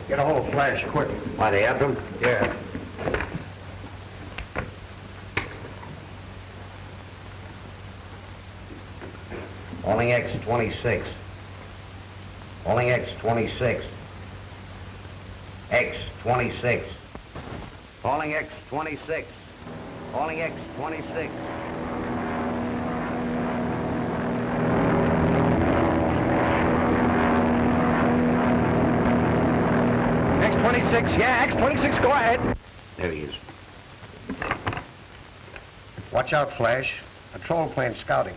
Get a hold of Flash, quick. Why, they have them? Yeah. Calling X26. Calling X26. X26. Calling X26. Calling X26. X26, yeah, X26, go ahead. There he is. Watch out, Flash. Patrol plane scouting.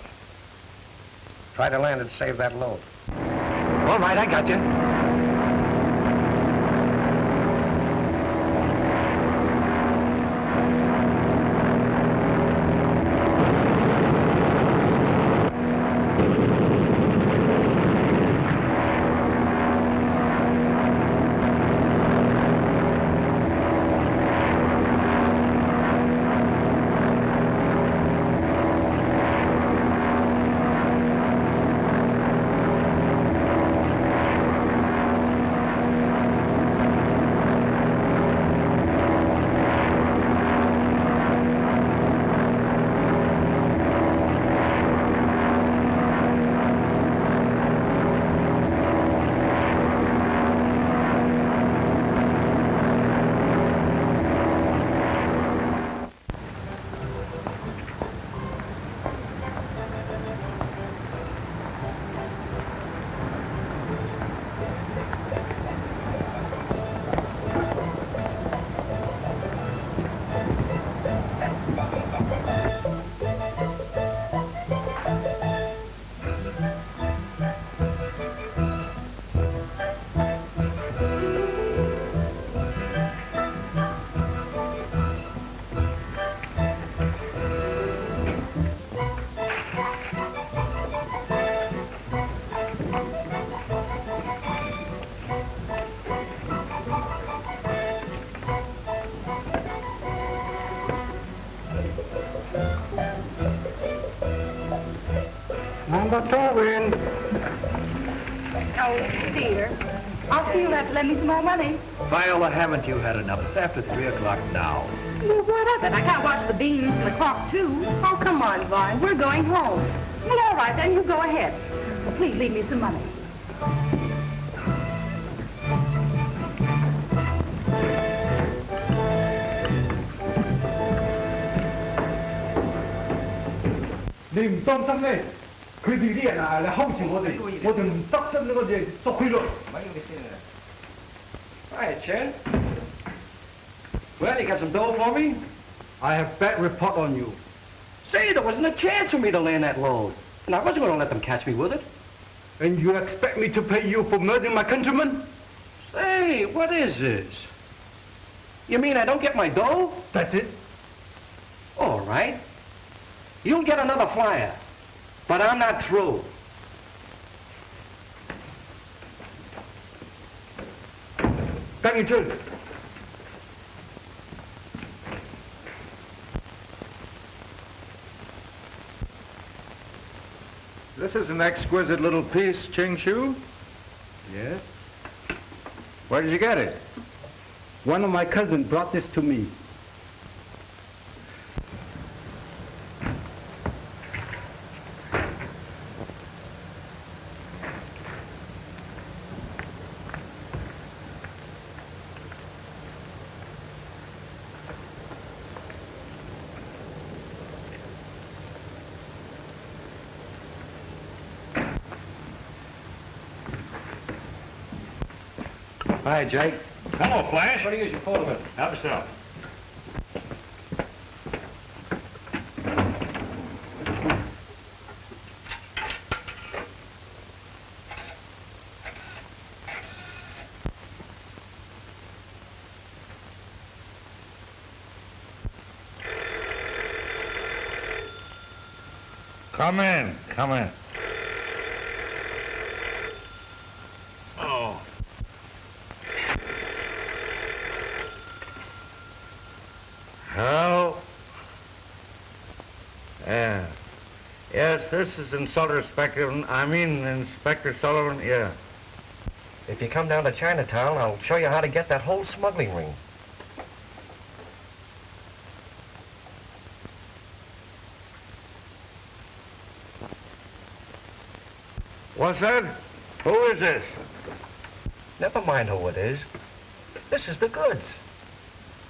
Try to land and save that load. All right, I got you. Oh, dear. I'll see you'll have to lend me some more money. Viola, haven't you had enough? It's after 3 o'clock now. Well, what of it? I can't watch the beans and the clock, too. Oh, come on, Vine. We're going home. Well, all right, then. You go ahead. Well, please leave me some money.你唔當心咩？佢哋啲人啊嚟睺住我哋唔得心，我哋捉佢落。Hi, Chen. Well, you got some dough for me? I have bad report on you. Say, there wasn't a chance for me to land that load. And I wasn't going to let them catch me with it. And you expect me to pay you for murdering my countrymen? Say, what is this? You mean I don't get my dough? That's it. All right. You'll get another flyer. But I'm not through. Thank you, too. This is an exquisite little piece, Ching Shu. Yes? Where did you get it? One of my cousins brought this to me. Hi, Jake. Hello, Flash. What do you use your phone with? Help yourself. Come in. Come in. Oh. Hello? Yeah. Yes, this is Inspector Sullivan. Yeah. If you come down to Chinatown, I'll show you how to get that whole smuggling ring. What's that? Who is this? Never mind who it is. This is the goods.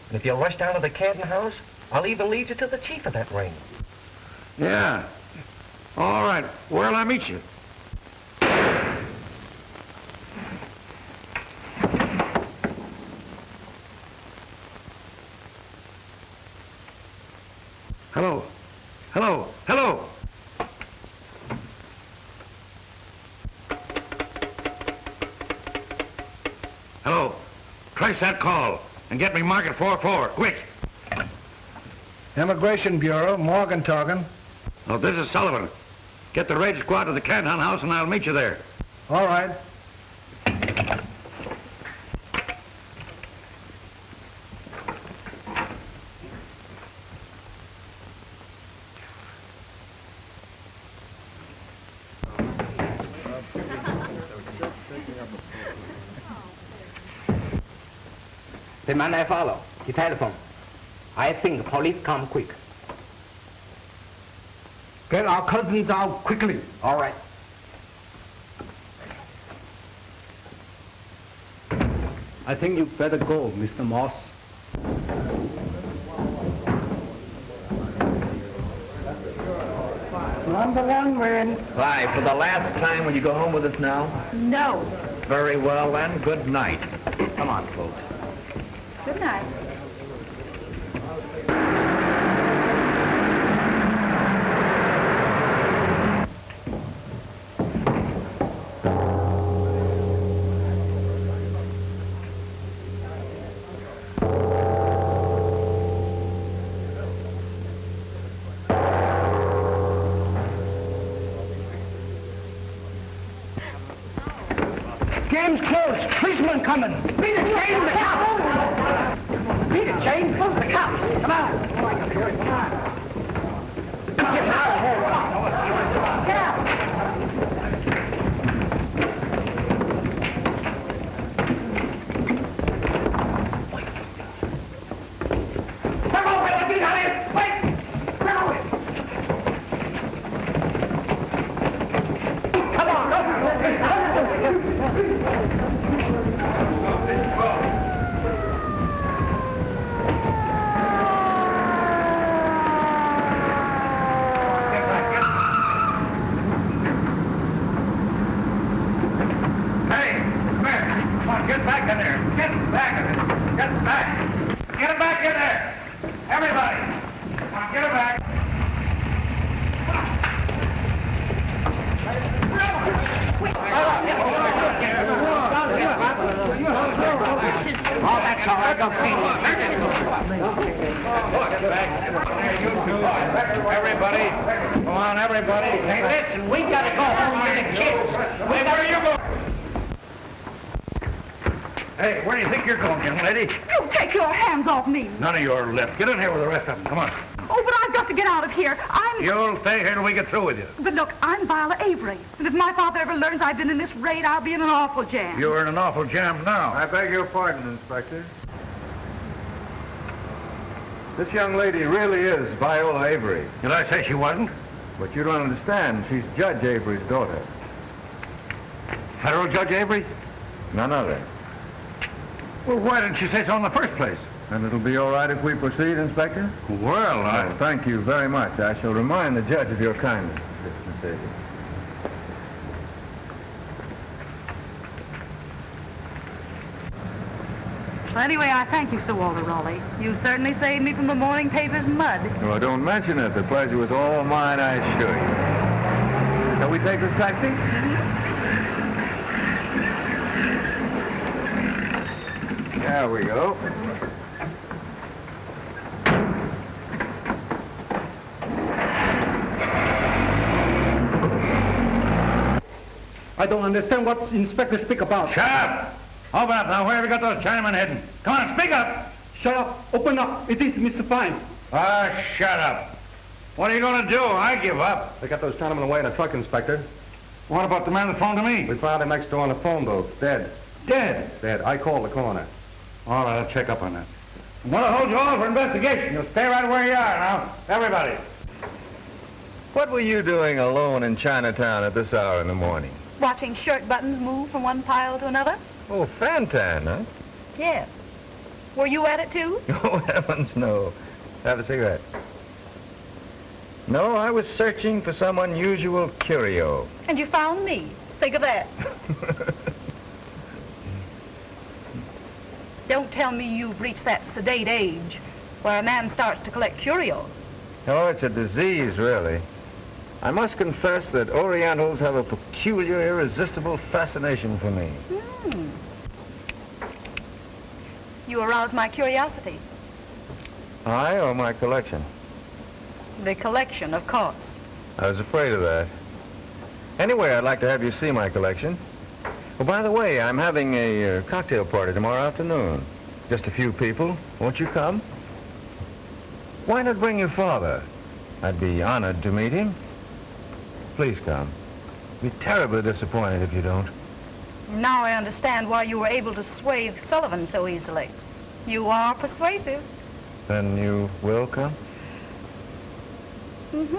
And if you'll rush down to the Canton house, I'll even lead you to the chief of that ring. Yeah. All right. Where'll I meet you? Hello. Hello. Hello. Hello. Trace that call and get me Market 44, quick. Immigration Bureau, Morgan talking. Oh, this is Sullivan. Get the raid squad to the Canton house and I'll meet you there. All right. The man I follow, he telephoned. I think the police come quick. Get our cousins out quickly. All right. I think you better go, Mr. Moss. Number one, we're in. Why, for the last time, will you go home with us now? No. Very well, then. Good night. Come on, folks. Good night. Game's closed. Policeman coming. Beat it, Jane. The cops. Beat it, Jane. The cops. Come on. Come on. Get out of here. Get out. Come on, wait. Get out of here. Wait. Come on. Come on. Get back in there. Get back in there. Get back. Get him back in there. Everybody. Come on, get him back. Oh, that's all right. Don't pay Get back. There, you two. Everybody. Come on, everybody. Hey, listen, we gotta go home with the kids. Where are you going? Hey, where do you think you're going, young lady? You take your hands off me. None of your left. Get in here with the rest of them. Come on. Oh, but I've got to get out of here. You'll stay here till we get through with you. But look, I'm Viola Avery. And if my father ever learns I've been in this raid, I'll be in an awful jam. You're in an awful jam now. I beg your pardon, Inspector. This young lady really is Viola Avery. Did I say she wasn't? But you don't understand. She's Judge Avery's daughter. Federal Judge Avery? None other. Well, why didn't she say so in the first place? And it'll be all right if we proceed, Inspector? Well, Oh, thank you very much. I shall remind the judge of your kindness, Mr. Sadie. Well, anyway, I thank you, Sir Walter Raleigh. You certainly saved me from the morning paper's mud. Oh, don't mention it. The pleasure was all mine, I assure you. Shall we take this taxi? There we go. I don't understand what Inspector speak about. shut up! Open up now. Where have you got those Chinamen heading? Come on, speak up! Shut up. Open up. It is Mr. Fine. Ah, shut up. What are you going to do? I give up. They got those Chinamen away in a truck, Inspector. What about the man that phoned to me? We found him next door on the phone booth, dead. Dead. Dead. I called the coroner. All right, I'll check up on that. I'm going to hold you all for investigation. You'll stay right where you are now. Everybody. What were you doing alone in Chinatown at this hour in the morning? Watching shirt buttons move from one pile to another? Oh, Fantan, huh? Yes. Were you at it too? Oh, heavens, no. Have a cigarette. No, I was searching for some unusual curio. And you found me. Think of that. Don't tell me you've reached that sedate age where a man starts to collect curios. Oh, it's a disease, really. I must confess that Orientals have a peculiar, irresistible fascination for me. You aroused my curiosity. I or my collection? The collection, of course. I was afraid of that. Anyway, I'd like to have you see my collection. Oh, by the way, I'm having a cocktail party tomorrow afternoon. Just a few people. Won't you come? Why not bring your father? I'd be honored to meet him. Please come. Be terribly disappointed if you don't. Now I understand why you were able to sway Sullivan so easily. You are persuasive. Then you will come? Mm-hmm.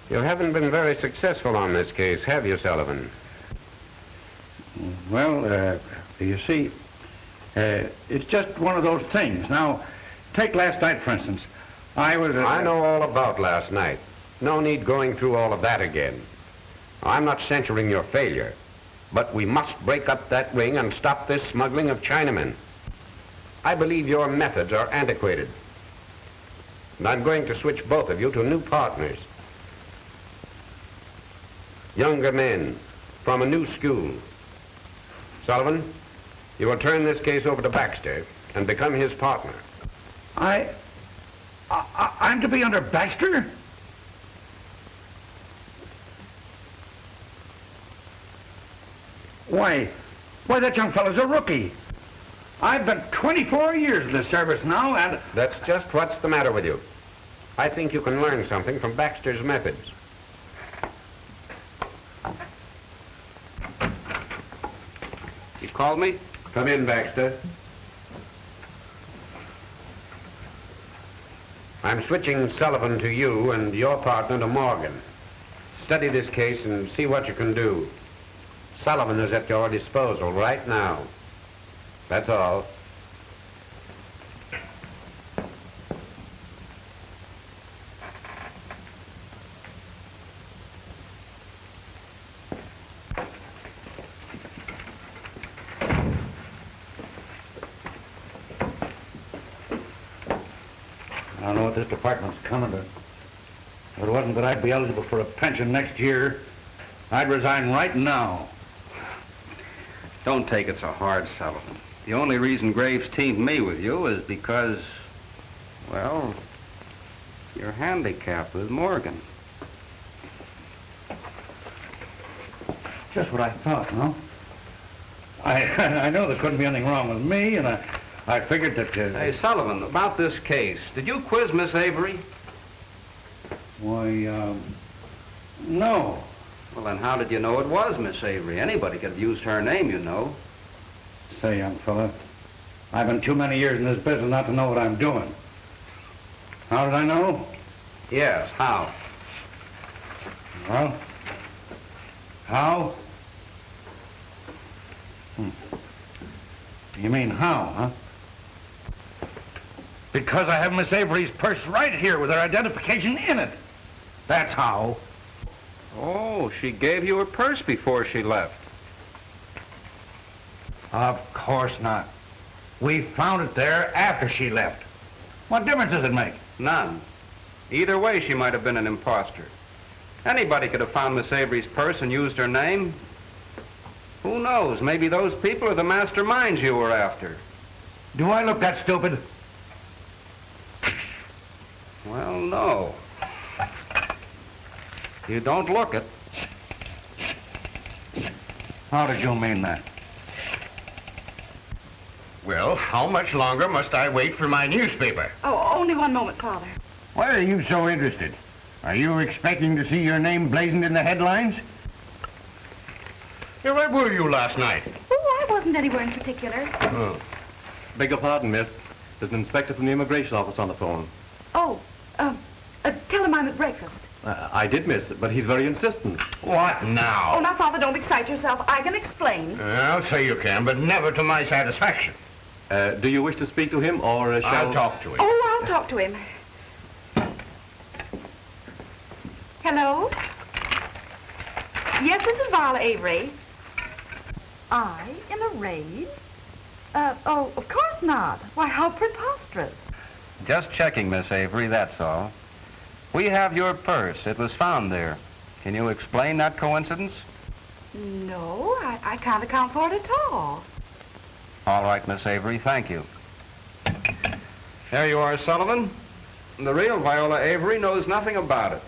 You haven't been very successful on this case, have you, Sullivan? Well, you see, it's just one of those things. Now, take last night, for instance. I know all about last night. No need going through all of that again. I'm not censuring your failure, but we must break up that ring and stop this smuggling of Chinamen. I believe your methods are antiquated. And I'm going to switch both of you to new partners. Younger men from a new school. Sullivan, you will turn this case over to Baxter and become his partner. I'm to be under Baxter? Why, that young fellow's a rookie. I've been 24 years in the service now, and... That's just what's the matter with you. I think you can learn something from Baxter's methods. You called me? Come in, Baxter. I'm switching Sullivan to you and your partner to Morgan. Study this case and see what you can do. Sullivan is at your disposal right now. That's all. I don't know what this department's coming to. If it wasn't that I'd be eligible for a pension next year, I'd resign right now. Don't take it so hard, Sullivan. The only reason Graves teamed me with you is because, well, you're handicapped with Morgan. Just what I thought, no? I know there couldn't be anything wrong with me, and I figured that... Hey, Sullivan, about this case, did you quiz Miss Avery? Why, no. Well, then how did you know it was Miss Avery? Anybody could have used her name, you know. Say, young fella, I've been too many years in this business not to know what I'm doing. How did I know? Yes, how? Well, how? You mean how, huh? Because I have Miss Avery's purse right here with her identification in it. That's how. Oh, she gave you her purse before she left. Of course not. We found it there after she left. What difference does it make? None. Either way, she might have been an imposter. Anybody could have found Miss Avery's purse and used her name. Who knows? Maybe those people are the masterminds you were after. Do I look that stupid? Well, no. You don't look it. How did you mean that? Well, how much longer must I wait for my newspaper? Oh, only one moment, Father. Why are you so interested? Are you expecting to see your name blazoned in the headlines? Yeah, where were you last night? Oh, I wasn't anywhere in particular. Oh. Beg your pardon, miss. There's an inspector from the immigration office on the phone. Oh, tell him I'm at breakfast. I did, miss, but he's very insistent. What Oh, now? now, Father, don't excite yourself. I can explain. I'll say you can, but never to my satisfaction. Do you wish to speak to him, or shall... I'll talk to him. Oh, I'll talk to him. Hello? Yes, this is Viola Avery. I in a raid? Oh, of course not. Why, how preposterous. Just checking, Miss Avery, that's all. We have your purse. It was found there. Can you explain that coincidence? No, I can't account for it at all. All right, Miss Avery, thank you. There you are, Sullivan. The real Viola Avery knows nothing about it.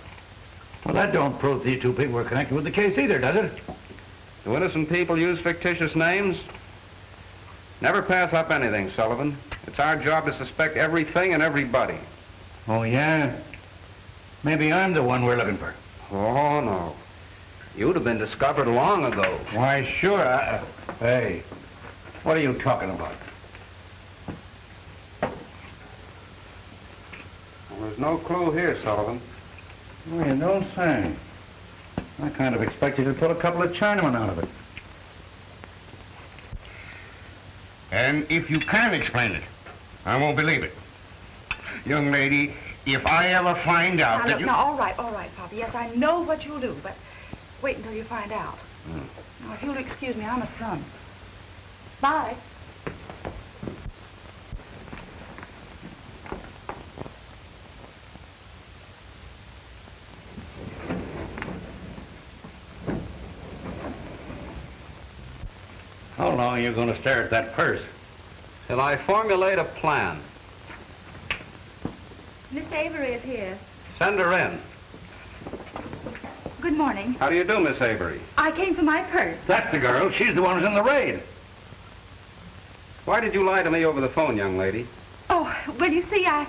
Well, that don't prove these two people were connected with the case either, does it? Do innocent people use fictitious names? Never pass up anything, Sullivan. It's our job to suspect everything and everybody. Oh, yeah? Maybe I'm the one we're looking for. Oh, no. You'd have been discovered long ago. Why, sure. Hey, what are you talking about? Well, there's no clue here, Sullivan. Oh, you don't say. I kind of expected you to pull a couple of Chinamen out of it. And if you can explain it, I won't believe it. Young lady, if I ever find out Now, that look, you... now, all right, Papa. Yes, I know what you'll do, but wait until you find out. Now, if you'll excuse me, I must run. Bye. How long are you going to stare at that purse? Till I formulate a plan. Miss Avery is here. Send her in. Good morning. How do you do, Miss Avery? I came for my purse. That's the girl. She's the one who's in the raid. Why did you lie to me over the phone, young lady? Oh, well, you see, I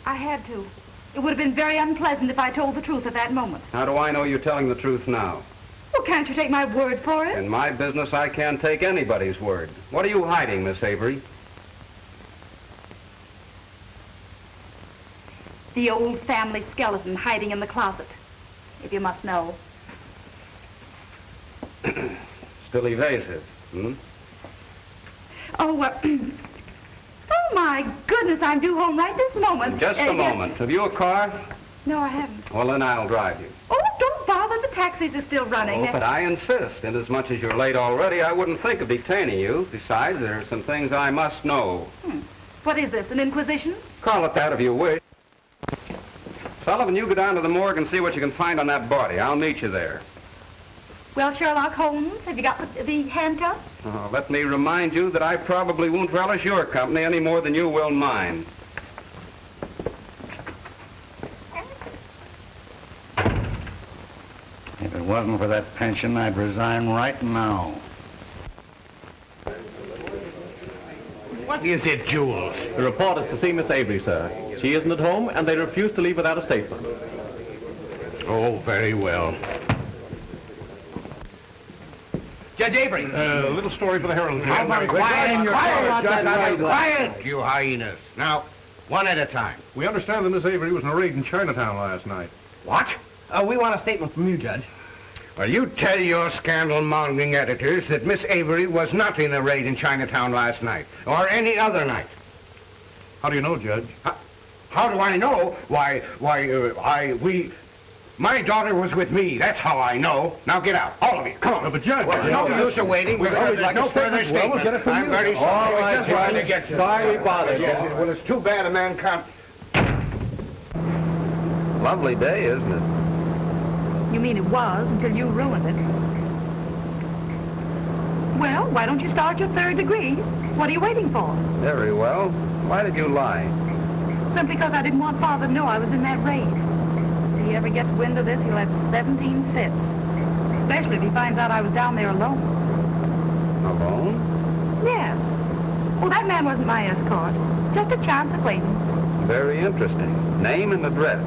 had to. It would have been very unpleasant if I told the truth at that moment. How do I know you're telling the truth now? Well, can't you take my word for it? In my business, I can't take anybody's word. What are you hiding, Miss Avery? The old family skeleton hiding in the closet, if you must know. Still evasive, hmm? Oh, oh, my goodness, I'm due home right this moment. Just a moment. Have you a car? No, I haven't. Well, then I'll drive you. Oh, don't bother. The taxis are still running. Oh, but I insist. Inasmuch as you're late already, I wouldn't think of detaining you. Besides, there are some things I must know. What is this, an inquisition? Call it that if you wish. Sullivan, you go down to the morgue and see what you can find on that body. I'll meet you there. Well, Sherlock Holmes, have you got the handcuffs? Oh, let me remind you that I probably won't relish your company any more than you will mine. If it wasn't for that pension, I'd resign right now. What is it, Jules? The report is to see Miss Avery, sir. She isn't at home, and they refuse to leave without a statement. Oh, very well. Judge Avery. A little story for the Herald. Quiet, you hyenas. Now, one at a time. We understand that Miss Avery was in a raid in Chinatown last night. What? We want a statement from you, Judge. Well, you tell your scandal-mongering editors that Miss Avery was not in a raid in Chinatown last night, or any other night. How do you know, Judge? How do I know? My daughter was with me. That's how I know. Now get out, all of you. Come on. But Judge... No use of waiting. There's no further statement. I'm very sorry. All right, Just trying to get you. Sorry we bothered you. Well, it's too bad a man can't... Lovely day, isn't it? You mean it was until you ruined it. Well, why don't you start your third degree? What are you waiting for? Very well. Why did you lie? Simply because I didn't want Father to know I was in that raid. If he ever gets wind of this, he'll have 17 fits. Especially if he finds out I was down there alone. Alone? Yes. Oh, that man wasn't my escort. Just a chance acquaintance. Very interesting. Name and address.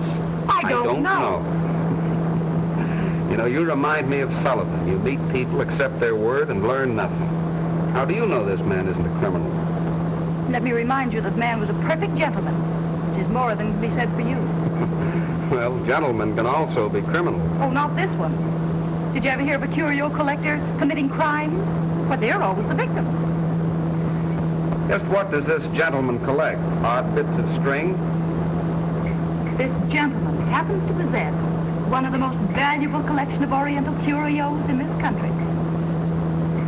I don't know. You know, you remind me of Sullivan. You meet people, accept their word, and learn nothing. How do you know this man isn't a criminal? Let me remind you that man was a perfect gentleman, which is more than can be said for you. Well, gentlemen can also be criminals. Oh, not this one. Did you ever hear of a curio collector committing crimes? Well, they're always the victims. Just what does this gentleman collect? Odd bits of string? This gentleman happens to possess one of the most valuable collection of Oriental curios in this country.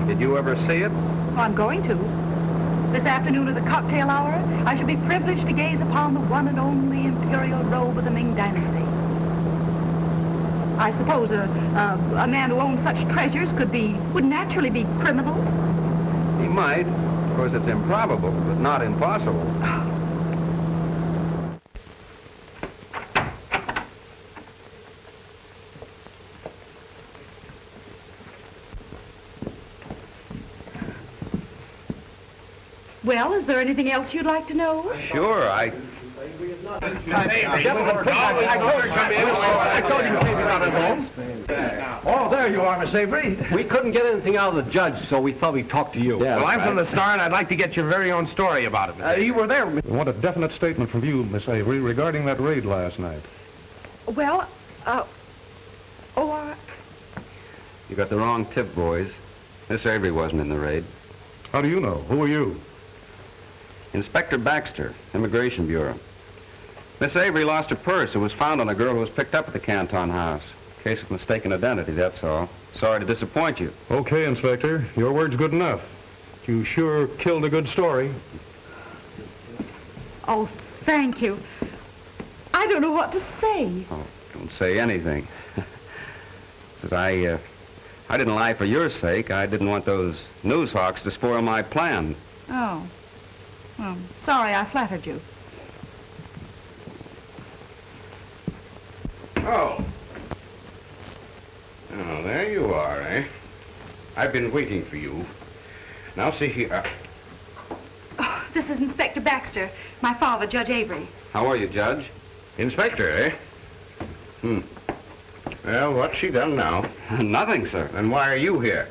Did you ever see it? Well, I'm going to. This afternoon at the cocktail hour, I shall be privileged to gaze upon the one and only imperial robe of the Ming Dynasty. I suppose a man who owns such treasures would naturally be criminal. He might. Of course, it's improbable, but not impossible. Well, is there anything else you'd like to know? Sure, I told you maybe not at home. Oh, there you are, Miss Avery. We couldn't get anything out of the judge, so we thought we'd talk to you. Yeah, Well, I'm from the Star, and I'd like to get your very own story about it. you were there. We want a definite statement from you, Miss Avery, regarding that raid last night. Well, You got the wrong tip, boys. Miss Avery wasn't in the raid. How do you know? Who are you? Inspector Baxter, Immigration Bureau. Miss Avery lost her purse. It was found on a girl who was picked up at the Canton House. Case of mistaken identity, that's all. Sorry to disappoint you. Okay, Inspector. Your word's good enough. You sure killed a good story. oh, thank you. I don't know what to say. Oh, don't say anything. Because I didn't lie for your sake. I didn't want those news hawks to spoil my plan. Oh. Well, sorry I flattered you. Oh. Oh, there you are, eh? I've been waiting for you. Now, see here. Oh, this is Inspector Baxter, my father, Judge Avery. How are you, Judge? Inspector, eh? Well, what's she done now? Nothing, sir. And why are you here?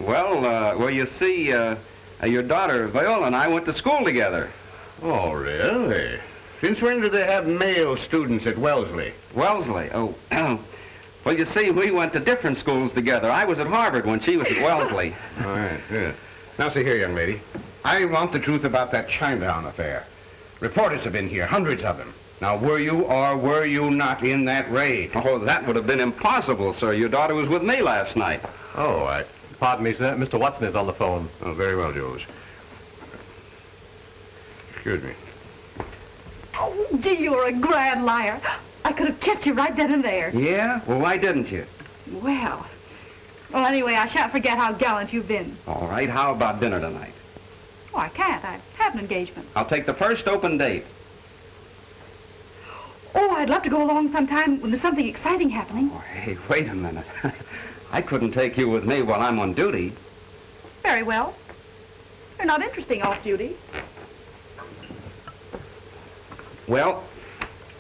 Well, you see, your daughter, Viola, and I went to school together. Oh, really? Since when do they have male students at Wellesley? Wellesley? Oh, well, you see, we went to different schools together. I was at Harvard when she was at Wellesley. All right, good. Now, see here, young lady. I want the truth about that Chinatown affair. Reporters have been here, hundreds of them. Now, were you or were you not in that raid? Oh, that would have been impossible, sir. Your daughter was with me last night. Oh, Pardon me, sir. Mr. Watson is on the phone. Oh, very well, Jules. Excuse me. Oh, gee, you're a grand liar. I could have kissed you right then and there. Yeah? Well, why didn't you? Well, anyway, I shan't forget how gallant you've been. All right, how about dinner tonight? Oh, I can't. I have an engagement. I'll take the first open date. Oh, I'd love to go along sometime when there's something exciting happening. Oh, hey, wait a minute. I couldn't take you with me while I'm on duty. Very well. You're not interesting off duty. Well,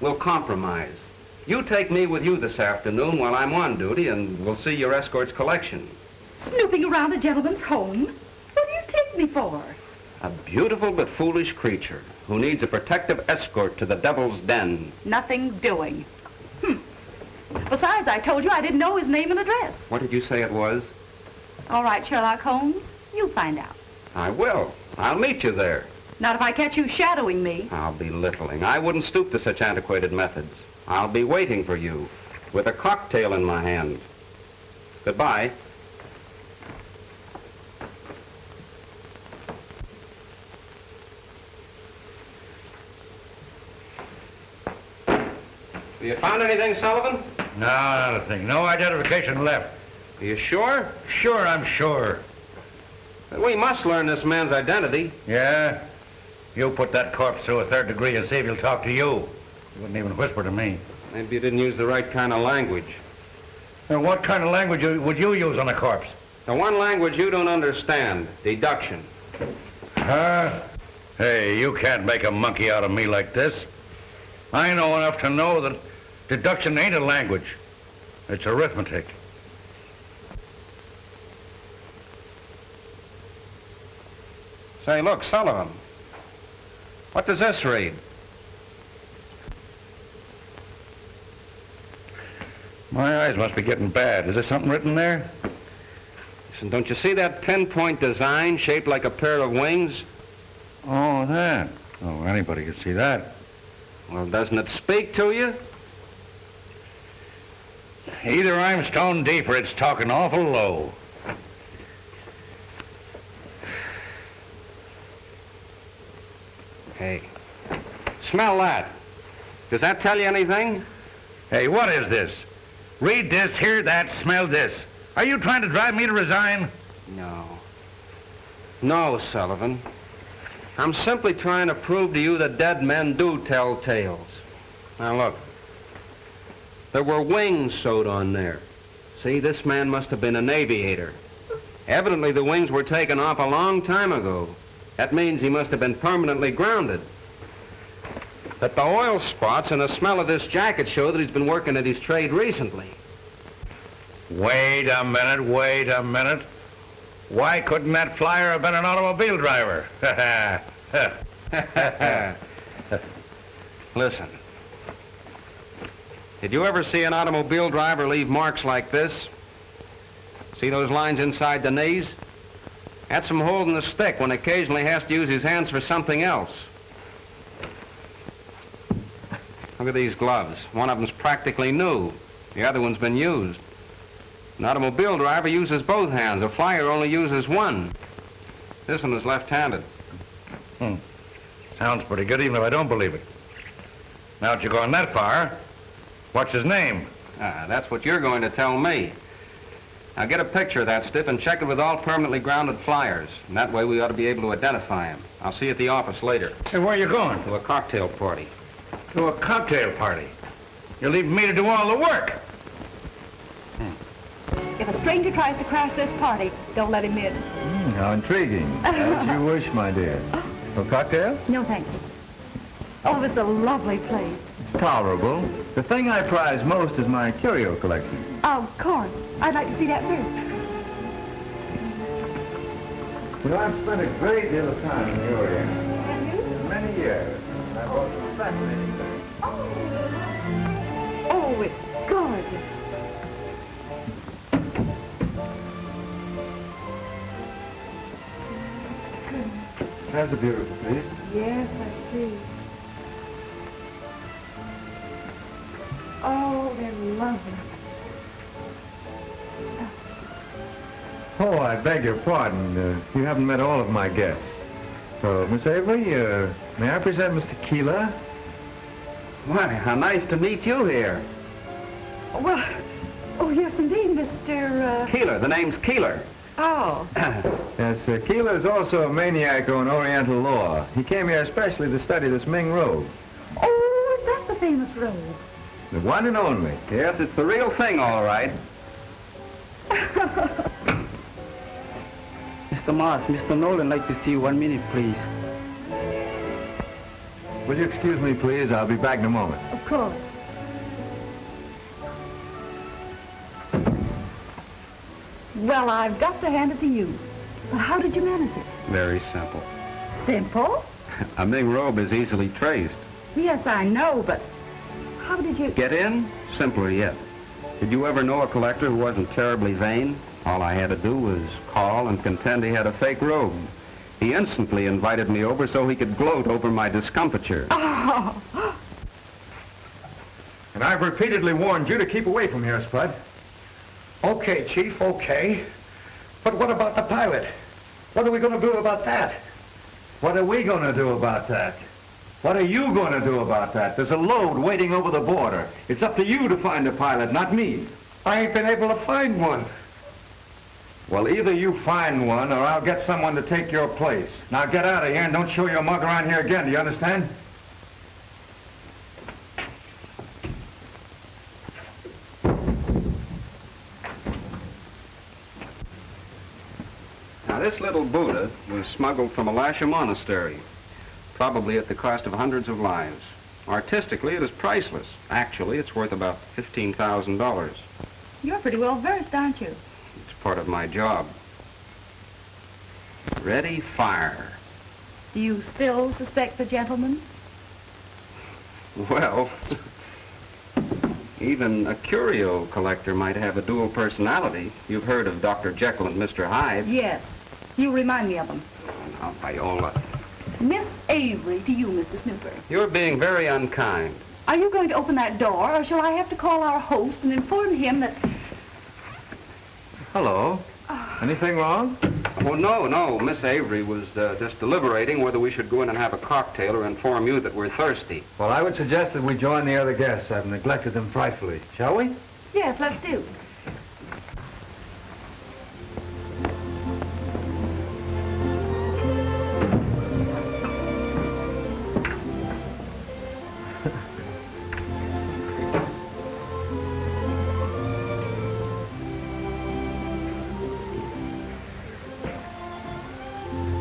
we'll compromise. You take me with you this afternoon while I'm on duty, and we'll see your escort's collection. Snooping around a gentleman's home? What do you take me for? A beautiful but foolish creature who needs a protective escort to the devil's den. Nothing doing. Besides, I told you I didn't know his name and address. What did you say it was? All right, Sherlock Holmes, you find out. I will. I'll meet you there. Not if I catch you shadowing me. I'll be littling. I wouldn't stoop to such antiquated methods. I'll be waiting for you with a cocktail in my hand. Goodbye. Have you found anything, Sullivan? No, not a thing. No identification left. Are you sure? Sure, I'm sure. We must learn this man's identity. Yeah? You put that corpse through a third degree and see if he'll talk to you. He wouldn't even whisper to me. Maybe you didn't use the right kind of language. And what kind of language would you use on a corpse? The one language you don't understand, deduction. Huh? Hey, you can't make a monkey out of me like this. I know enough to know that deduction ain't a language. It's arithmetic. Say, look, Sullivan. What does this read? My eyes must be getting bad. Is there something written there? Listen, don't you see that pinpoint design shaped like a pair of wings? Oh, that. Oh, anybody can see that. Well, doesn't it speak to you? Either I'm stone deep or it's talking awful low. Hey, smell that. Does that tell you anything? Hey, what is this? Read this, hear that, smell this. Are you trying to drive me to resign? No. No, Sullivan. I'm simply trying to prove to you that dead men do tell tales. Now, look. There were wings sewed on there. See, this man must have been an aviator. Evidently, the wings were taken off a long time ago. That means he must have been permanently grounded. That the oil spots and the smell of this jacket show that he's been working at his trade recently. Wait a minute, wait a minute. Why couldn't that flyer have been an automobile driver? Listen. Did you ever see an automobile driver leave marks like this? See those lines inside the knees? That's from holding the stick when occasionally he has to use his hands for something else. Look at these gloves. One of them's practically new. The other one's been used. An automobile driver uses both hands. A flyer only uses one. This one is left-handed. Sounds pretty good, even if I don't believe it. Now that you're going that far, what's his name? That's what you're going to tell me. Now get a picture of that stiff and check it with all permanently grounded flyers. And that way we ought to be able to identify him. I'll see you at the office later. Hey, where are you going? To a cocktail party. To a cocktail party? You're leaving me to do all the work. If a stranger tries to crash this party, don't let him in. How intriguing. As you wish, my dear. A cocktail? No, thank you. Oh, it's a lovely place. It's tolerable. The thing I prize most is my curio collection. Of course. I'd like to see that first. Well, I've spent a great deal of time in the Orient. Many years. I've also fascinating things. Oh, it's gorgeous. That's a beautiful piece. Yes, I see. Oh, they're lovely. Oh, I beg your pardon. You haven't met all of my guests. So, Miss Avery, may I present Mr. Keeler? Why, how nice to meet you here. Well, oh, yes, indeed, Mr. Keeler. The name's Keeler. Oh. Yes, Keeler is also a maniac on Oriental law. He came here especially to study this Ming robe. Oh, is that the famous robe? The one and only. Yes, it's the real thing, all right. Mr. Moss, Mr. Nolan like to see you 1 minute, please. Will you excuse me, please? I'll be back in a moment. Of course. Well, I've got to hand it to you. How did you manage it? Very simple. Simple? A Ming robe is easily traced. Yes, I know, but how did you... Get in? Simpler yet. Did you ever know a collector who wasn't terribly vain? All I had to do was call and contend he had a fake robe. He instantly invited me over so he could gloat over my discomfiture. Oh. And I've repeatedly warned you to keep away from here, Spud. Okay, Chief, okay. But what about the pilot? What are we going to do about that? What are we going to do about that? What are you going to do about that? There's a load waiting over the border. It's up to you to find a pilot, not me. I ain't been able to find one. Well, either you find one or I'll get someone to take your place. Now get out of here and don't show your mug around here again, do you understand? Now, this little Buddha was smuggled from Alasha Monastery, probably at the cost of hundreds of lives. Artistically, it is priceless. Actually, it's worth about $15,000. You're pretty well versed, aren't you? It's part of my job. Ready, fire. Do you still suspect the gentleman? Well, even a curio collector might have a dual personality. You've heard of Dr. Jekyll and Mr. Hyde. Yes. You remind me of him. Oh, now, Viola. Miss Avery to you, Mr. Snooper. You're being very unkind. Are you going to open that door, or shall I have to call our host and inform him that... Hello. Anything wrong? Oh, no. Miss Avery was just deliberating whether we should go in and have a cocktail or inform you that we're thirsty. Well, I would suggest that we join the other guests. I've neglected them frightfully. Shall we? Yes, let's do.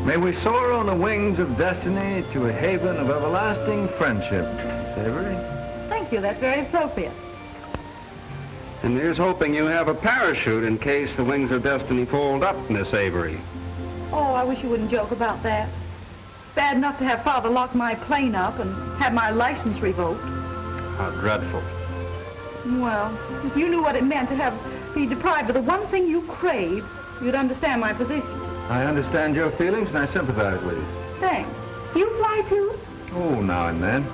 May we soar on the wings of destiny to a haven of everlasting friendship. Miss Avery? Thank you. That's very appropriate. And here's hoping you have a parachute in case the wings of destiny fold up, Miss Avery. Oh, I wish you wouldn't joke about that. Bad enough to have Father lock my plane up and have my license revoked. How dreadful. Well, if you knew what it meant to be deprived of the one thing you crave, you'd understand my position. I understand your feelings and I sympathize with you. Thanks. You fly too? Oh, now and then.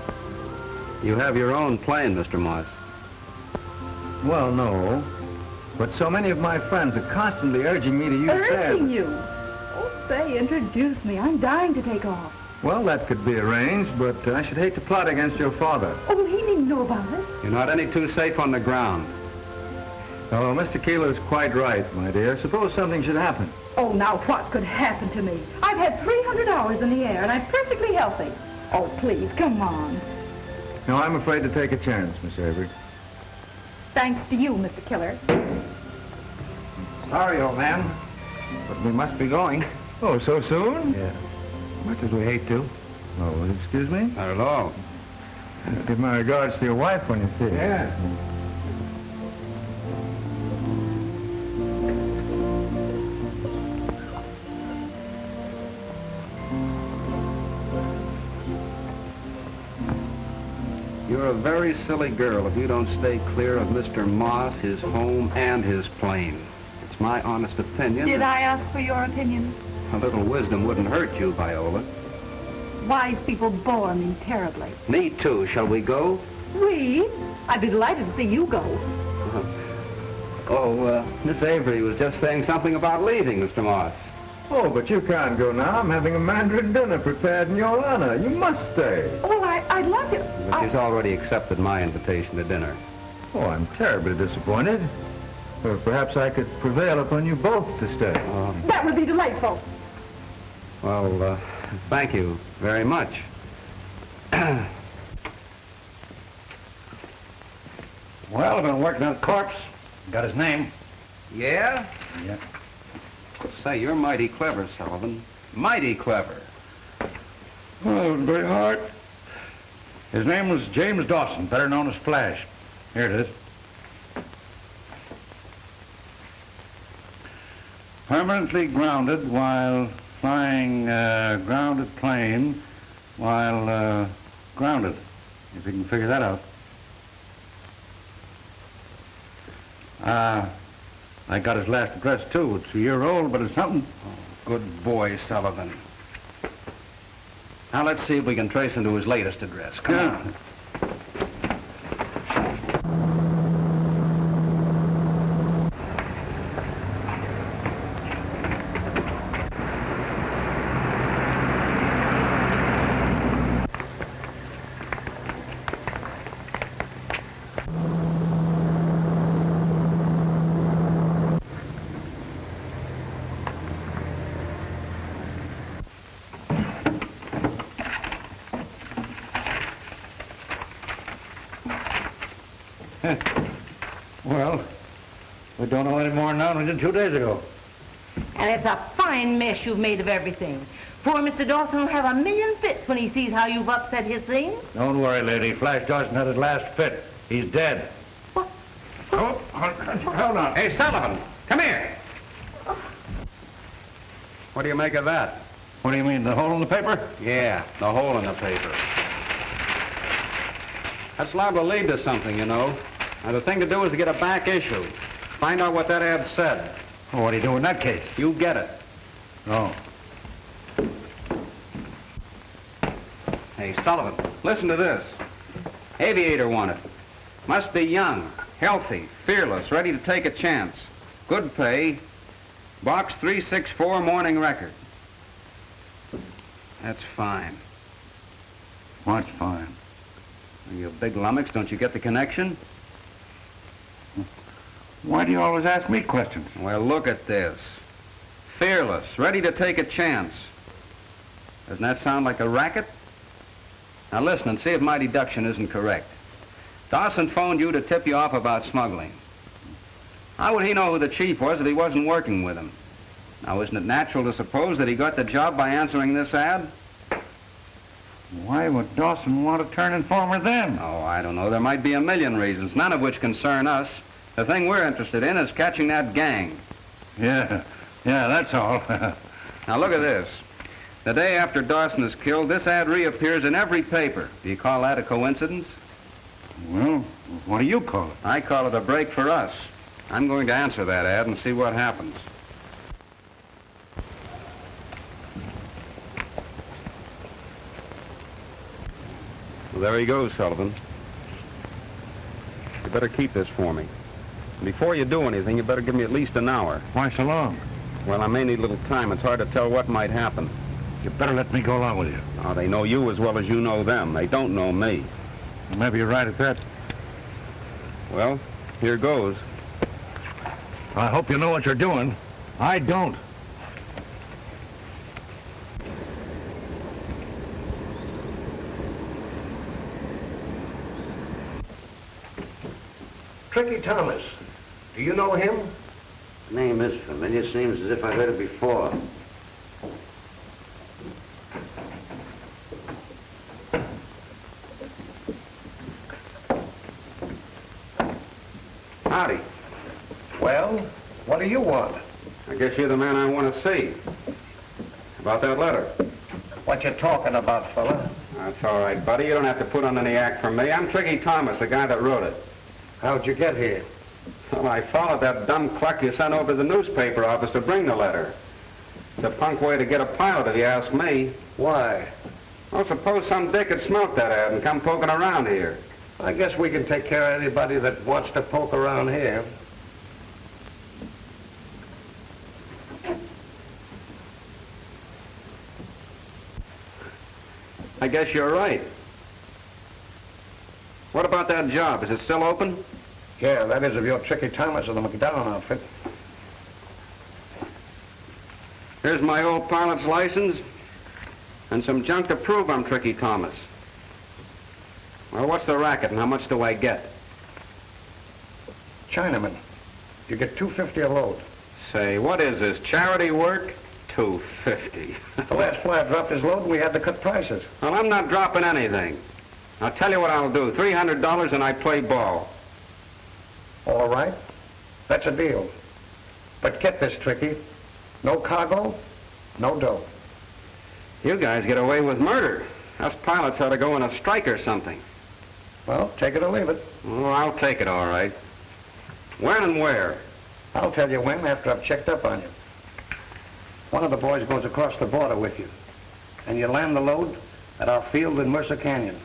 You have your own plane, Mr. Moss. Well, no. But so many of my friends are constantly urging me to use theirs. Urging you? Oh, say, introduce me. I'm dying to take off. Well, that could be arranged, but I should hate to plot against your father. Oh, well, he needn't know about it. You're not any too safe on the ground. Oh, Mr. Keeler's quite right, my dear. Suppose something should happen. Oh, now what could happen to me? I've had 300 hours in the air, and I'm perfectly healthy. Oh, please, come on. No, I'm afraid to take a chance, Miss Avery. Thanks to you, Mr. Killer. Sorry, old man, but we must be going. Oh, so soon? Yeah. Much as we hate to. Oh, excuse me? Not at all. Give my regards to your wife when you see her. Yeah. You're a very silly girl if you don't stay clear of Mr. Moss, his home, and his plane. It's my honest opinion. Did I ask for your opinion? A little wisdom wouldn't hurt you, Viola. Wise people bore me terribly. Me too. Shall we go? We? I'd be delighted to see you go. Miss Avery was just saying something about leaving, Mr. Moss. Oh, but you can't go now. I'm having a Mandarin dinner prepared in your honor. You must stay. Well, I'd love to. But she's already accepted my invitation to dinner. Oh, I'm terribly disappointed. Or perhaps I could prevail upon you both to stay. That would be delightful. Well, thank you very much. Well, I've been working on a corpse. Got his name. Yeah? Yeah. Say, you're mighty clever, Sullivan. Mighty clever. Well, it was very hard. His name was James Dawson, better known as Flash. Here it is. Permanently grounded while flying grounded plane while grounded. If you can figure that out. I got his last address, too. It's a year old, but it's something. Oh, good boy, Sullivan. Now, let's see if we can trace him to his latest address. Come on. Well, we don't know any more now than we did 2 days ago. And it's a fine mess you've made of everything. Poor Mr. Dawson will have a million fits when he sees how you've upset his things. Don't worry, lady. Flash Dawson had his last fit. He's dead. What? Oh, hold on. Hey, Sullivan, come here. What do you make of that? What do you mean, the hole in the paper? Yeah, the hole in the paper. That's liable to lead to something, you know. Now, the thing to do is to get a back issue. Find out what that ad said. Well, what do you do in that case? You get it. Oh. Hey, Sullivan, listen to this. Aviator wanted. Must be young, healthy, fearless, ready to take a chance. Good pay. Box 364, Morning Record. That's fine. What's fine? You big lummox, don't you get the connection? Why do you always ask me questions? Well, look at this. Fearless, ready to take a chance. Doesn't that sound like a racket? Now listen and see if my deduction isn't correct. Dawson phoned you to tip you off about smuggling. How would he know who the chief was if he wasn't working with him? Now, isn't it natural to suppose that he got the job by answering this ad? Why would Dawson want to turn informer then? Oh, I don't know. There might be a million reasons, none of which concern us. The thing we're interested in is catching that gang. Yeah, that's all. Now, look at this. The day after Dawson is killed, this ad reappears in every paper. Do you call that a coincidence? Well, what do you call it? I call it a break for us. I'm going to answer that ad and see what happens. Well, there he goes, Sullivan. You better keep this for me. Before you do anything, you better give me at least an hour. Why so long? Well, I may need a little time. It's hard to tell what might happen. You better let me go along with you. Oh, they know you as well as you know them. They don't know me. Maybe you're right at that. Well, here goes. I hope you know what you're doing. I don't. Tricky Thomas. Do you know him? The name is familiar. Seems as if I heard it before. Howdy. Well, what do you want? I guess you're the man I want to see. About that letter. What you talking about, fella? That's all right, buddy. You don't have to put on any act for me. I'm Tricky Thomas, the guy that wrote it. How'd you get here? Well, I followed that dumb cluck you sent over to the newspaper office to bring the letter. It's a punk way to get a pilot, if you ask me. Why? Well, suppose some dick had smelt that ad and come poking around here. I guess we can take care of anybody that wants to poke around here. I guess you're right. What about that job? Is it still open? Yeah, that is of your Tricky Thomas of the McDonald outfit. Here's my old pilot's license and some junk to prove I'm Tricky Thomas. Well, what's the racket and how much do I get? Chinaman. You get $2.50 a load. Say, what is this, charity work? $2.50. The last flyer dropped his load and we had to cut prices. Well, I'm not dropping anything. I'll tell you what I'll do. $300 and I play ball. All right. That's a deal. But get this, Tricky. No cargo, no dough. You guys get away with murder. Us pilots ought to go on a strike or something. Well, take it or leave it. Oh, I'll take it, all right. When and where? I'll tell you when after I've checked up on you. One of the boys goes across the border with you, and you land the load at our field in Mercer Canyon.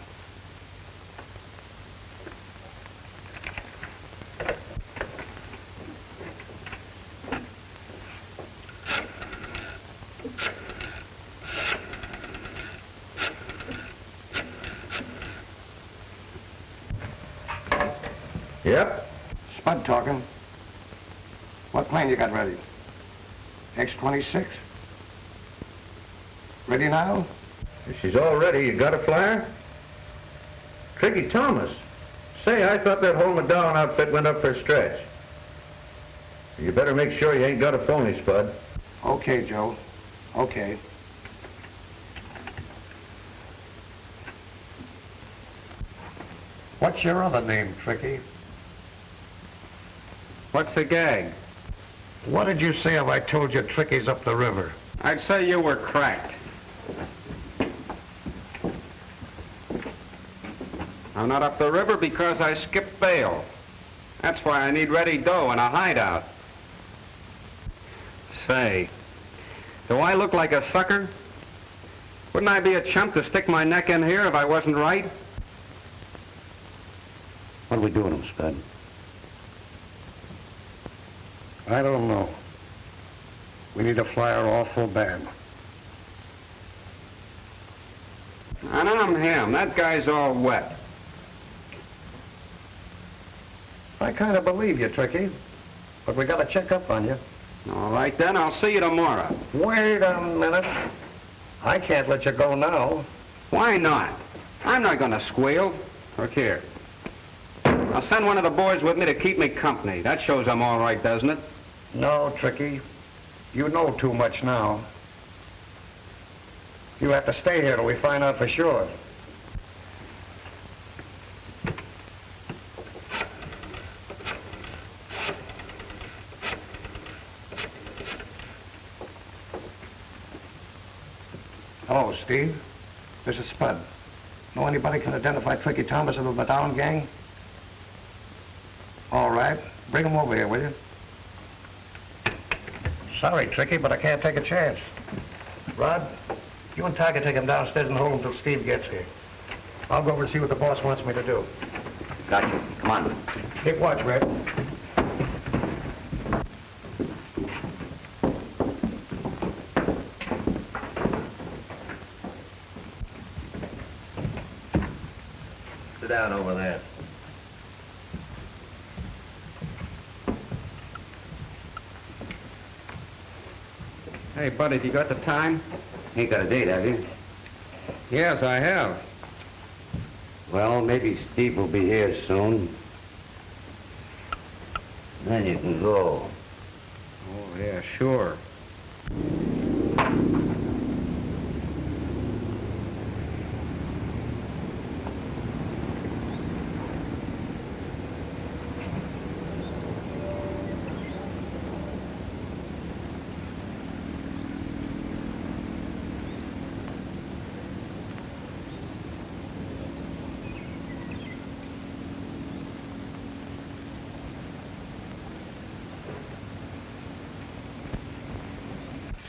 Yep. Spud talking. What plane you got ready? X-26? Ready now? If she's all ready, you got a flyer? Tricky Thomas. Say, I thought that whole McDonald outfit went up for a stretch. You better make sure you ain't got a phony, Spud. Okay, Joe. Okay. What's your other name, Tricky? What's the gag? What did you say if I told you Tricky's up the river? I'd say you were cracked. I'm not up the river because I skipped bail. That's why I need ready dough and a hideout. Say, do I look like a sucker? Wouldn't I be a chump to stick my neck in here if I wasn't right? What are we doing, Spud? I don't know. We need a flyer awful bad. And I'm him. That guy's all wet. I kind of believe you, Tricky. But we got to check up on you. All right, then. I'll see you tomorrow. Wait a minute. I can't let you go now. Why not? I'm not going to squeal. Look here. I'll send one of the boys with me to keep me company. That shows I'm all right, doesn't it? No, Tricky. You know too much now. You have to stay here till we find out for sure. Hello, Steve. This is Spud. Know anybody can identify Tricky Thomas of the Madown gang? All right. Bring him over here, will you? Sorry, Tricky, but I can't take a chance. Rod, you and Tiger take him downstairs and hold him till Steve gets here. I'll go over and see what the boss wants me to do. Gotcha. Come on. Keep watch, Red. Sit down over there. Hey, buddy, have you got the time? Ain't got a date, have you? Yes, I have. Well, maybe Steve will be here soon. Then you can go. Oh, yeah, sure.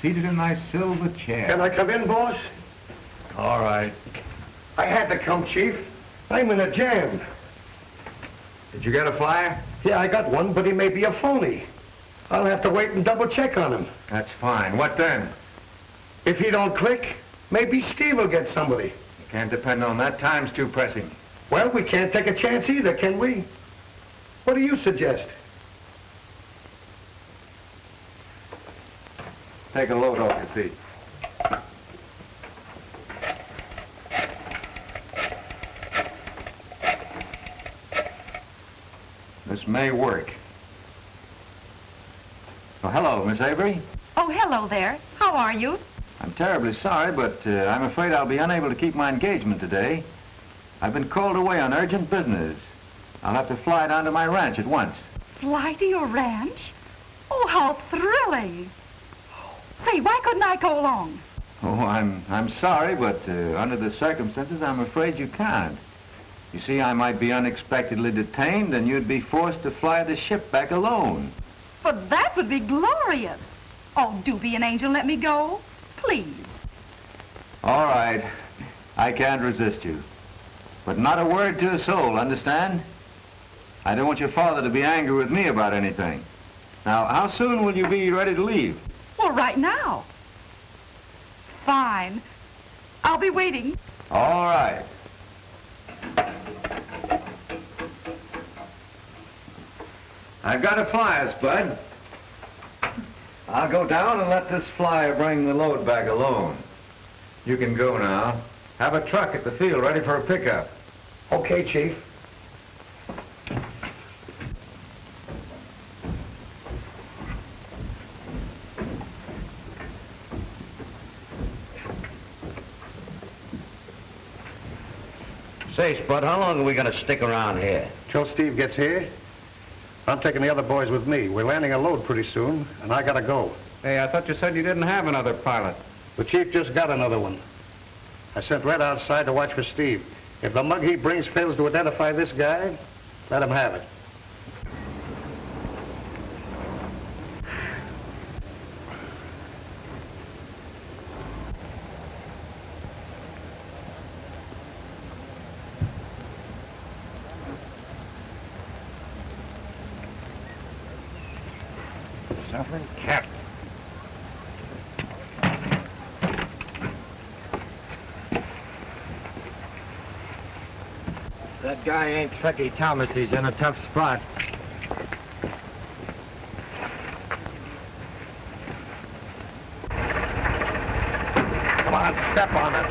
Seated in my silver chair. Can I come in, boss? All right. I had to come, Chief. I'm in a jam. Did you get a flyer? Yeah, I got one, but he may be a phony. I'll have to wait and double check on him. That's fine. What then? If he don't click, maybe Steve will get somebody. You can't depend on that. Time's too pressing. Well, we can't take a chance either, can we? What do you suggest? Take a load off your feet. This may work. Oh, hello, Miss Avery. Oh, hello there. How are you? I'm terribly sorry, but I'm afraid I'll be unable to keep my engagement today. I've been called away on urgent business. I'll have to fly down to my ranch at once. Fly to your ranch? Oh, how thrilling. Say, why couldn't I go along? Oh, I'm sorry, but under the circumstances, I'm afraid you can't. You see, I might be unexpectedly detained, and you'd be forced to fly the ship back alone. But that would be glorious. Oh, do be an angel and let me go. Please. All right. I can't resist you. But not a word to a soul, understand? I don't want your father to be angry with me about anything. Now, how soon will you be ready to leave? Well, right now. Fine. I'll be waiting. All right. I've got a flyer, Spud. I'll go down and let this flyer bring the load back alone. You can go now. Have a truck at the field ready for a pickup. Okay, Chief. face, Bud. How long are we going to stick around here? Till Steve gets here. I'm taking the other boys with me. We're landing a load pretty soon, and I gotta go. Hey, I thought you said you didn't have another pilot. The chief just got another one. I sent Red outside to watch for Steve. If the mug he brings fails to identify this guy, let him have it. Suffering cat. That guy ain't Truckee Thomas. He's in a tough spot. Come on, step on it.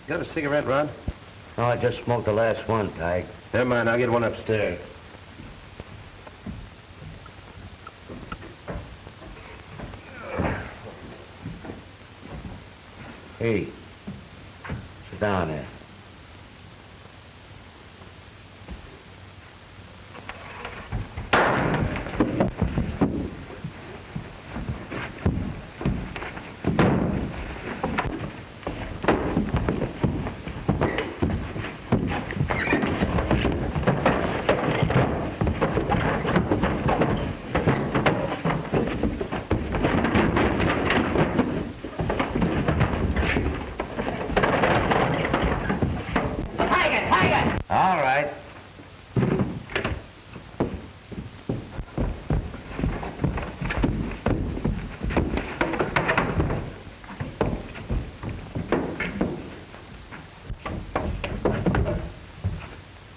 You got a cigarette, Ron? No, I just smoked the last one, Tig. Never mind, I'll get one upstairs. Hey, sit down there. All right.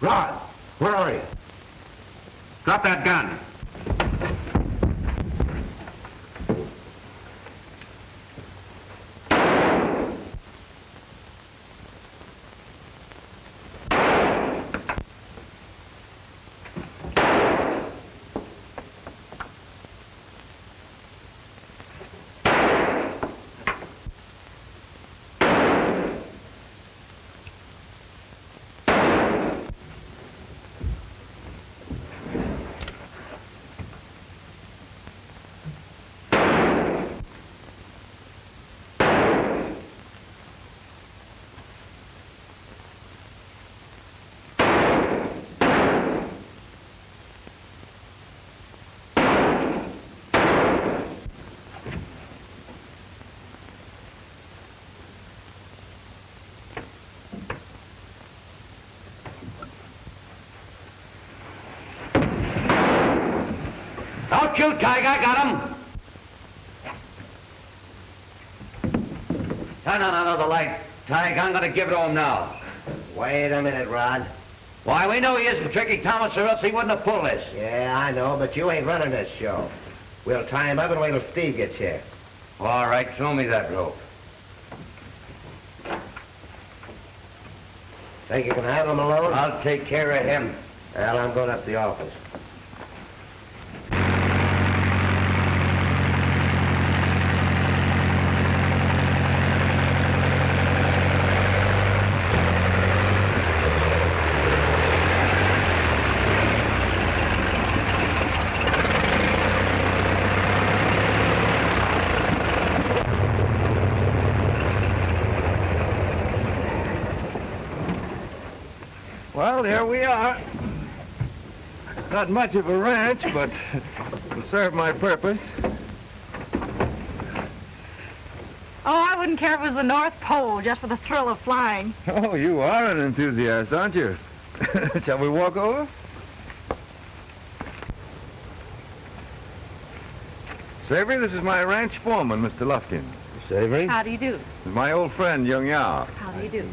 Rod, where are you? Drop that gun. Don't shoot, Tig. I got him. Turn on another light, Tig. I'm going to give it to him now. Wait a minute, Rod. Why, we know he isn't Tricky Thomas, or else he wouldn't have pulled this. Yeah, I know, but you ain't running this show. We'll tie him up and wait till Steve gets here. All right, throw me that rope. Think you can handle him alone? I'll take care of him. Well, I'm going up to the office. Well, here we are. Not much of a ranch, but it'll serve my purpose. Oh, I wouldn't care if it was the North Pole, just for the thrill of flying. Oh, you are an enthusiast, aren't you? Shall we walk over? Savory, this is my ranch foreman, Mr. Lufkin. Savory? How do you do? My old friend, Young Yao. How do you do?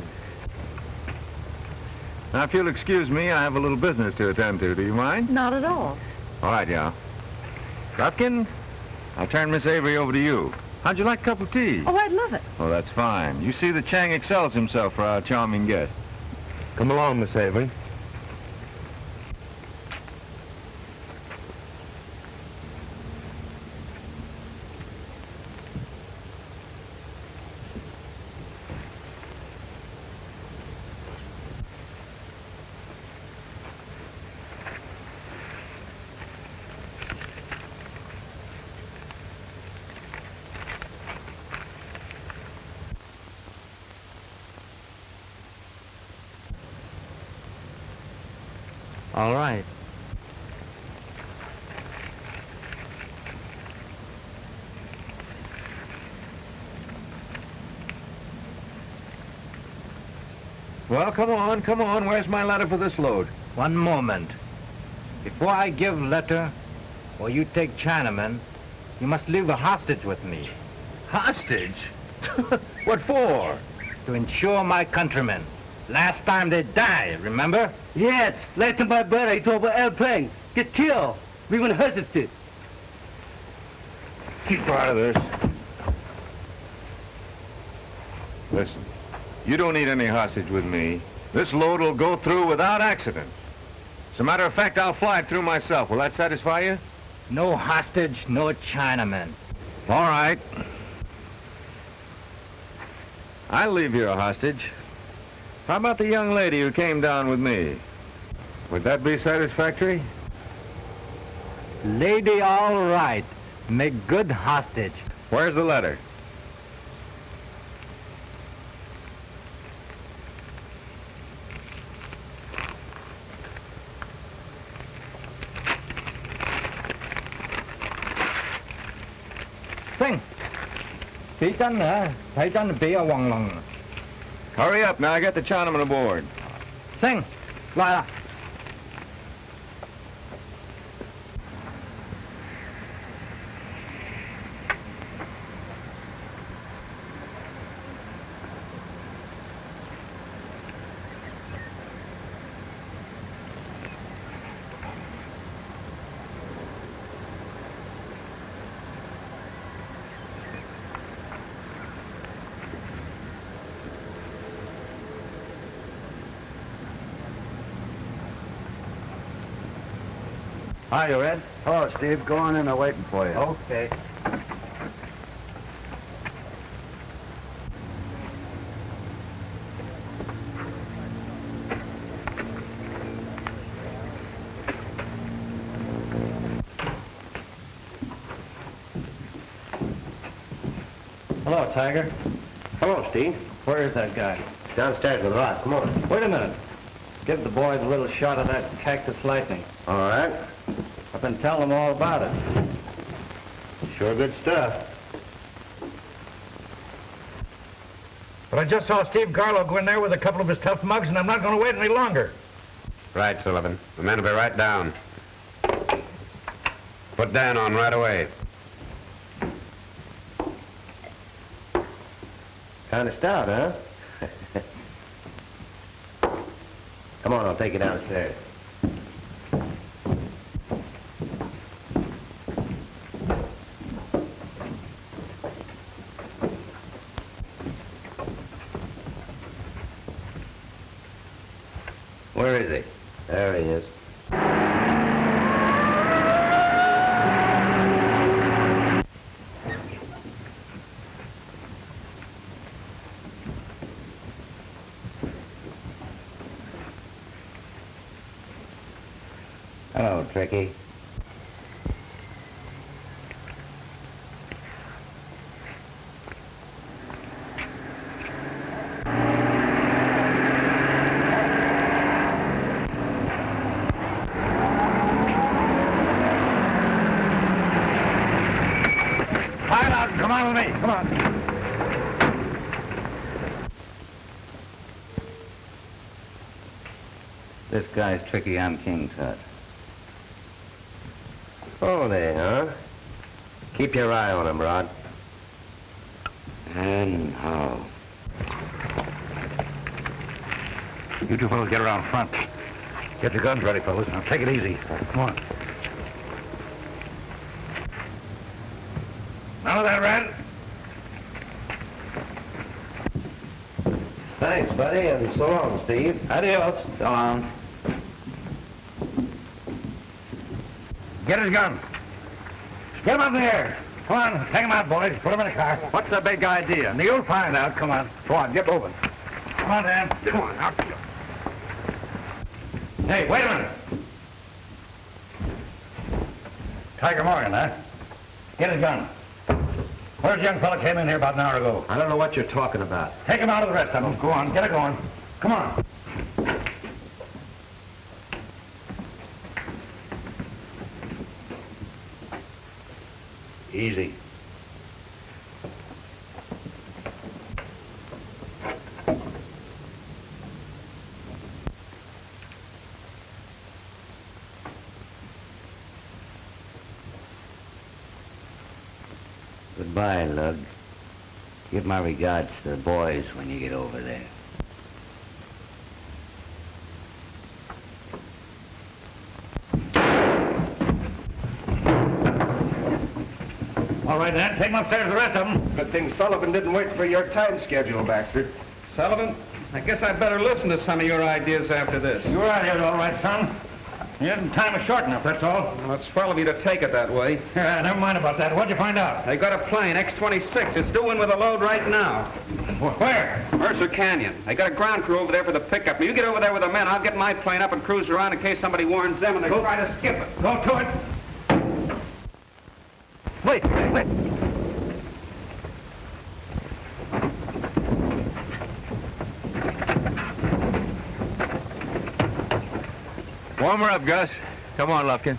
Now, if you'll excuse me, I have a little business to attend to. Do you mind? Not at all. All right, Yao. Lufkin, I'll turn Miss Avery over to you. How'd you like a cup of tea? Oh, I'd love it. Oh, that's fine. You see that Chang excels himself for our charming guest. Come along, Miss Avery. All right. Well, come on. Where's my letter for this load? One moment. Before I give letter, or you take Chinaman, you must leave a hostage with me. Hostage? What for? To insure my countrymen. Last time they died, remember? Yes, last time my brother he drove an airplane. Get killed. We went hesitate. Keep out of this. Listen, you don't need any hostage with me. This load will go through without accident. As a matter of fact, I'll fly it through myself. Will that satisfy you? No hostage, no Chinaman. All right. I'll leave you a hostage. How about the young lady who came down with me? Would that be satisfactory? Lady, all right. Make good hostage. Where's the letter? Sing. Bị chân hả? Thấy chân bị ở hoàng lòng. Hurry up, now I got the Chinaman aboard. Sing. Lại là. Hi, you Red? Hello, Steve. Go on in. I'm waiting for you. Okay. Hello, Tiger. Hello, Steve. Where is that guy? Downstairs with Rod. Come on. Wait a minute. Give the boys a little shot of that cactus lightning. All right. I've been telling them all about it. Sure good stuff. But I just saw Steve Garlow go in there with a couple of his tough mugs, and I'm not going to wait any longer. Right, Sullivan. The men will be right down. Put Dan on right away. Kind of stout, huh? Come on, I'll take you downstairs. Where is he? There he is. Hello, Tricky. Come on with me. Come on. This guy's Tricky. I'm King's Hut. Oh, there, huh? Keep your eye on him, Rod. And how? You two fellows get around front. Get your guns ready, fellas. Now take it easy. Come on. None of that, Red. Thanks, buddy, and so long, Steve. Adios. So long. Get his gun. Get him up in the air. Come on, take him out, boys. Put him in the car. What's the big idea? You'll find out. Come on. Go on, get moving. Come on, Dan. Come on, out. Hey, wait a minute. Tiger Morgan, huh? Get his gun. Where's the young fella came in here about an hour ago? I don't know what you're talking about. Take him out of the rest of them. Go on, get it going. Come on. Easy. Goodbye, Lug. Give my regards to the boys when you get over there. All right, then. Take them upstairs, the rest of them. Good thing Sullivan didn't wait for your time schedule, Baxter. Sullivan, I guess I'd better listen to some of your ideas after this. Your idea's all right, son. Yeah, time is short enough, that's all. Well, it's swell of you to take it that way. Yeah, never mind about that. What'd you find out? They got a plane, X-26. It's due in with a load right now. Where? Mercer Canyon. They got a ground crew over there for the pickup. Now, you get over there with the men. I'll get my plane up and cruise around in case somebody warns them and they try to skip it. Go to it. Wait. Warm her up, Gus. Come on, Lufkin.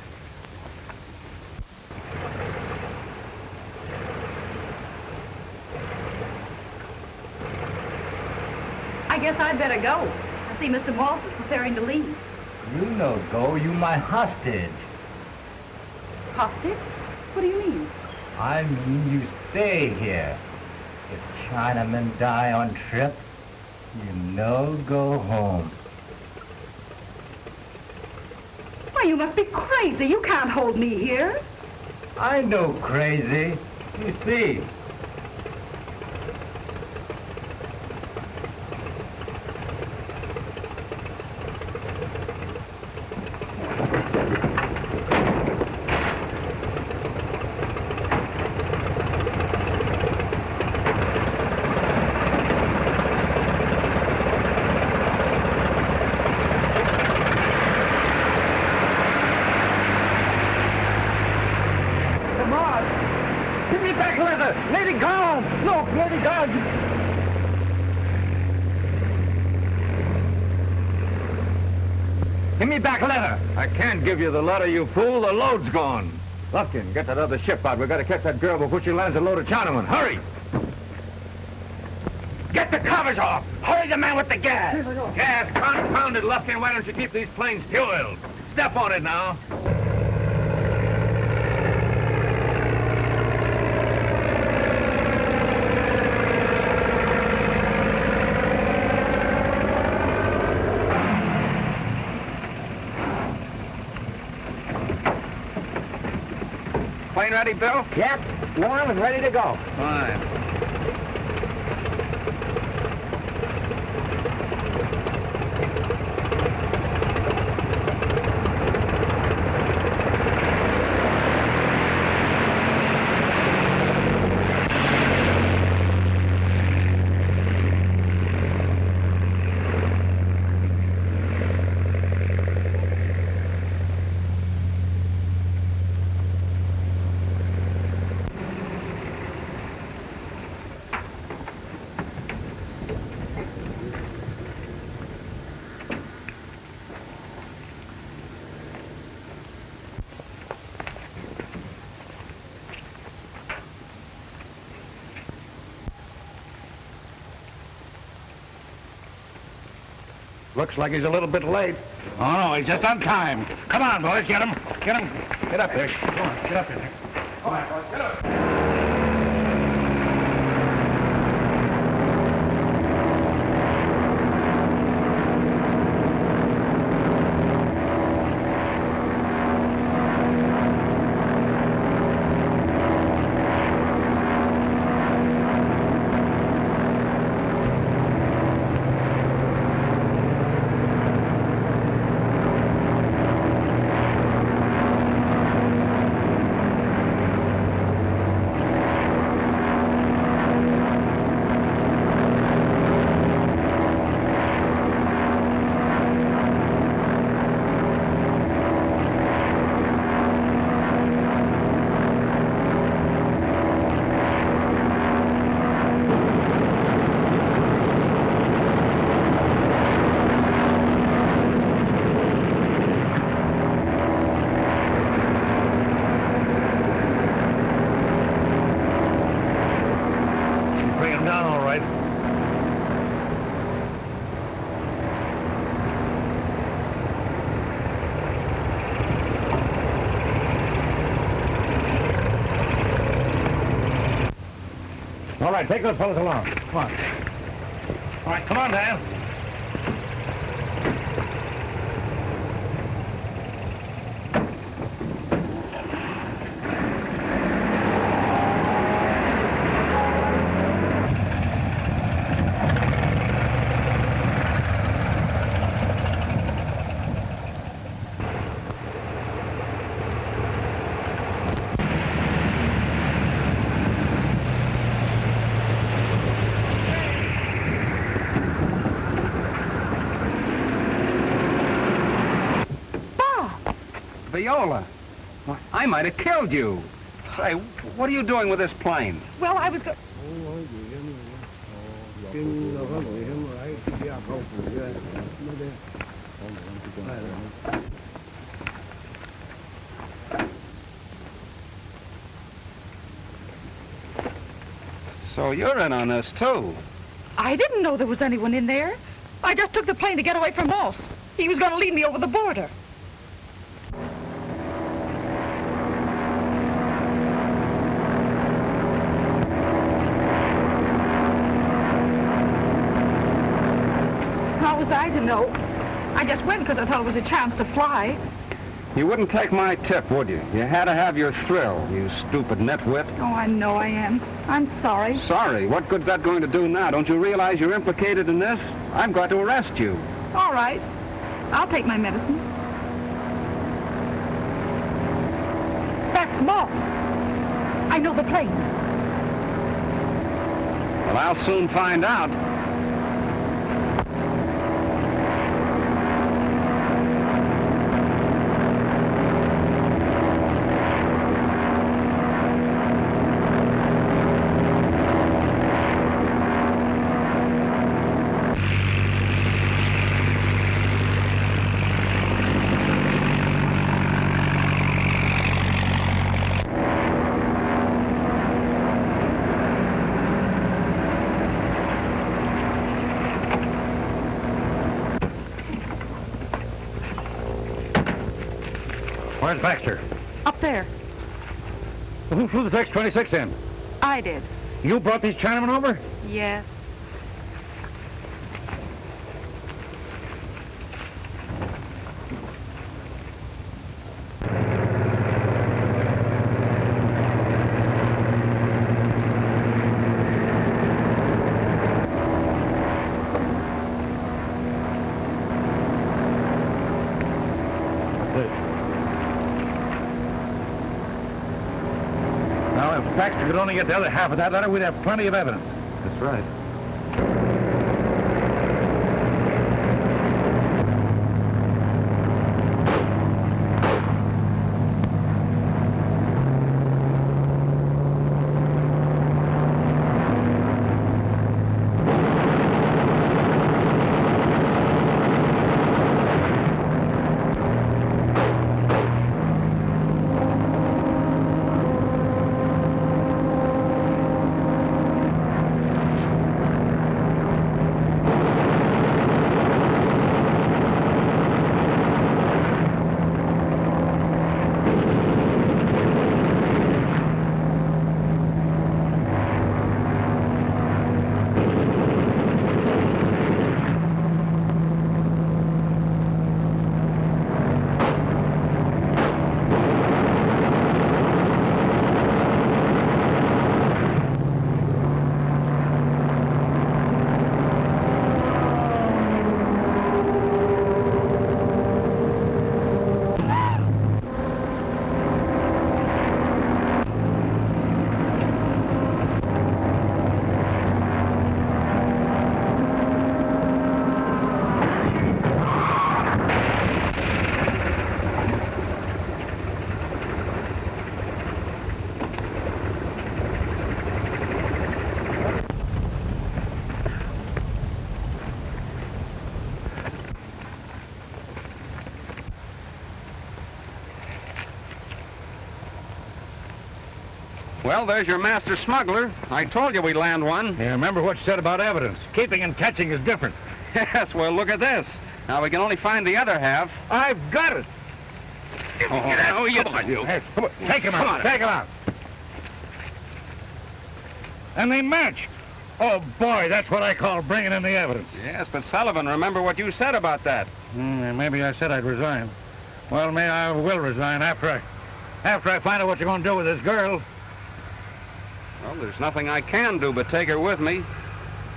I guess I'd better go. I see Mr. Moss is preparing to leave. You no go. You my hostage. Hostage? What do you mean? I mean you stay here. If Chinamen die on trip, you no go home. Why, you must be crazy. You can't hold me here. I know crazy. You see. Give me back leather. I can't give you the letter, you fool. The load's gone. Lufkin, get that other ship out. We've got to catch that girl before she lands a load of Chinamen. Hurry! Get the covers off! Hurry the man with the gas! Gas, confound it, Lufkin. Why don't you keep these planes fueled? Step on it now. Plane ready, Bill? Yep, warm and ready to go. Fine. Looks like he's a little bit late. Oh, no, he's just on time. Come on, boys, get him. Get him. Get up there. Come on, get up in there. Come on, boys, get up. right, take those fellas along. Come on. All right, come on, Dan. Viola, I might have killed you. Say, what are you doing with this plane? Well, I was So you're in on this, too. I didn't know there was anyone in there. I just took the plane to get away from Moss. He was going to lead me over the border. How was I to know? I just went because I thought it was a chance to fly. You wouldn't take my tip, would you? You had to have your thrill, you stupid nitwit. Oh, I know I am. I'm sorry. Sorry? What good's that going to do now? Don't you realize you're implicated in this? I've got to arrest you. All right. I'll take my medicine. That's Moss. I know the plane. Well, I'll soon find out. Where's Baxter? Up there. Well, who flew the X-26 in? I did. You brought these Chinamen over? Yes. Now, if Baxter could only get the other half of that letter, we'd have plenty of evidence. That's right. Well, there's your master smuggler. I told you we'd land one. Yeah, remember what you said about evidence. Keeping and catching is different. Yes, well, look at this. Now, we can only find the other half. I've got it. Oh, you... Come on, you. Hey, come on. Take him out. Take him out. And they match. Oh, boy, that's what I call bringing in the evidence. Yes, but Sullivan, remember what you said about that. Maybe I said I'd resign. Well, maybe I will resign after I find out what you're going to do with this girl. Well, there's nothing I can do but take her with me.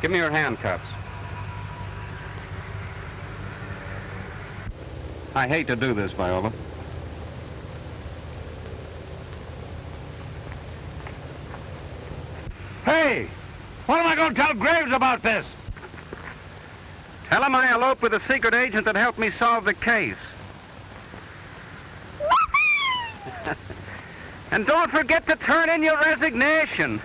Give me your handcuffs. I hate to do this, Viola. Hey, what am I going to tell Graves about this? Tell him I eloped with a secret agent that helped me solve the case. And don't forget to turn in your resignation.